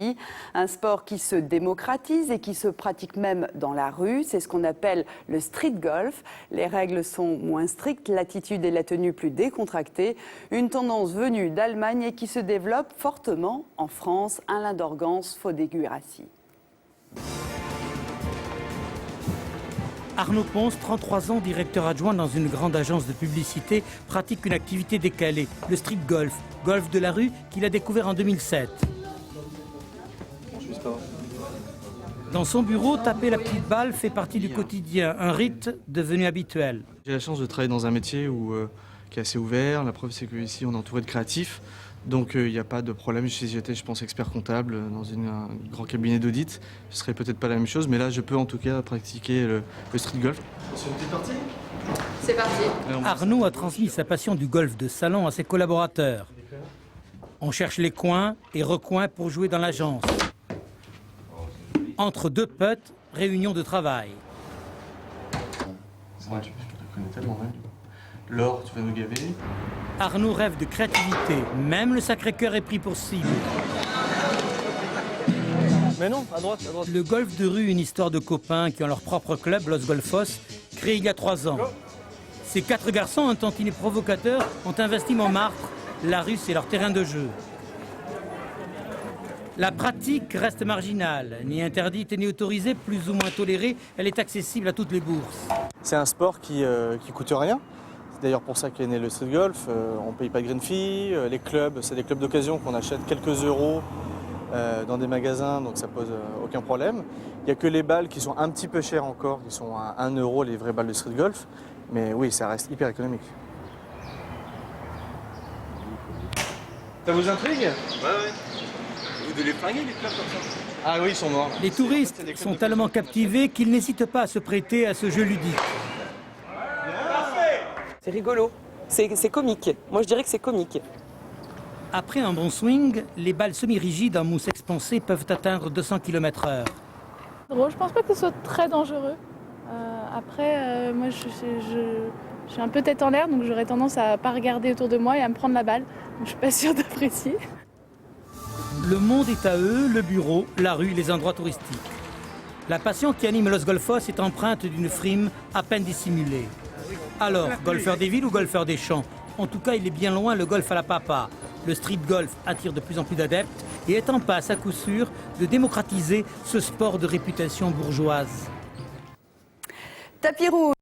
Un sport qui se démocratise et qui se pratique même dans la rue, c'est ce qu'on appelle le street golf. Les règles sont moins strictes, l'attitude et la tenue plus décontractées. Une tendance venue d'Allemagne et qui se développe fortement en France. Alain Dorgans, Fodé-Guérassi. Arnaud Ponce, 33 ans, directeur adjoint dans une grande agence de publicité, pratique une activité décalée, le street golf, golf de la rue qu'il a découvert en 2007. Dans son bureau, taper la petite balle fait partie du quotidien, un rite devenu habituel. J'ai la chance de travailler dans un métier qui est assez ouvert. La preuve, c'est qu'ici, on est entouré de créatifs. Donc, il n'y a pas de problème. Si j'étais, je pense, expert comptable dans un grand cabinet d'audit, ce serait peut-être pas la même chose. Mais là, je peux en tout cas pratiquer le street golf. C'est une petite partie ? C'est parti. Arnaud a transmis sa passion du golf de salon à ses collaborateurs. On cherche les coins et recoins pour jouer dans l'agence. Entre deux putts, réunion de travail. Ouais, je te connais tellement mal. Laure, tu vas nous gaver. Arnaud rêve de créativité. Même le Sacré-Cœur est pris pour cible. Mais non, à droite, à droite. Le golf de rue, une histoire de copains qui ont leur propre club, Los Golfos, créé il y a 3 ans. Ces 4 garçons, un tantinet provocateur, ont investi Montmartre. La rue, c'est leur terrain de jeu. La pratique reste marginale, ni interdite ni autorisée, plus ou moins tolérée. Elle est accessible à toutes les bourses. C'est un sport qui coûte rien. C'est d'ailleurs pour ça qu'est né le street golf. On ne paye pas de green fee. Les clubs, c'est des clubs d'occasion qu'on achète quelques euros dans des magasins, donc ça pose aucun problème. Il n'y a que les balles qui sont un petit peu chères encore, qui sont à 1 euro les vraies balles de street golf. Mais oui, ça reste hyper économique. Ça vous intrigue ? Ouais. Vous devez les flinguer, les clubs comme ça ? Ah oui, ils sont morts. Les touristes sont tellement captivés qu'ils n'hésitent pas à se prêter à ce jeu ludique. C'est rigolo, c'est comique. Moi je dirais que c'est comique. Après un bon swing, les balles semi-rigides en mousse expansée peuvent atteindre 200 km/h. Je pense pas que ce soit très dangereux. Après, moi je suis un peu tête en l'air, donc j'aurais tendance à pas regarder autour de moi et à me prendre la balle. Donc je suis pas sûre d'apprécier. Le monde est à eux, le bureau, la rue, les endroits touristiques. La passion qui anime Los Golfos est empreinte d'une frime à peine dissimulée. Alors, golfeur des villes ou golfeur des champs? En tout cas, il est bien loin le golf à la papa. Le street golf attire de plus en plus d'adeptes et est en passe à coup sûr de démocratiser ce sport de réputation bourgeoise. Tapis rouge.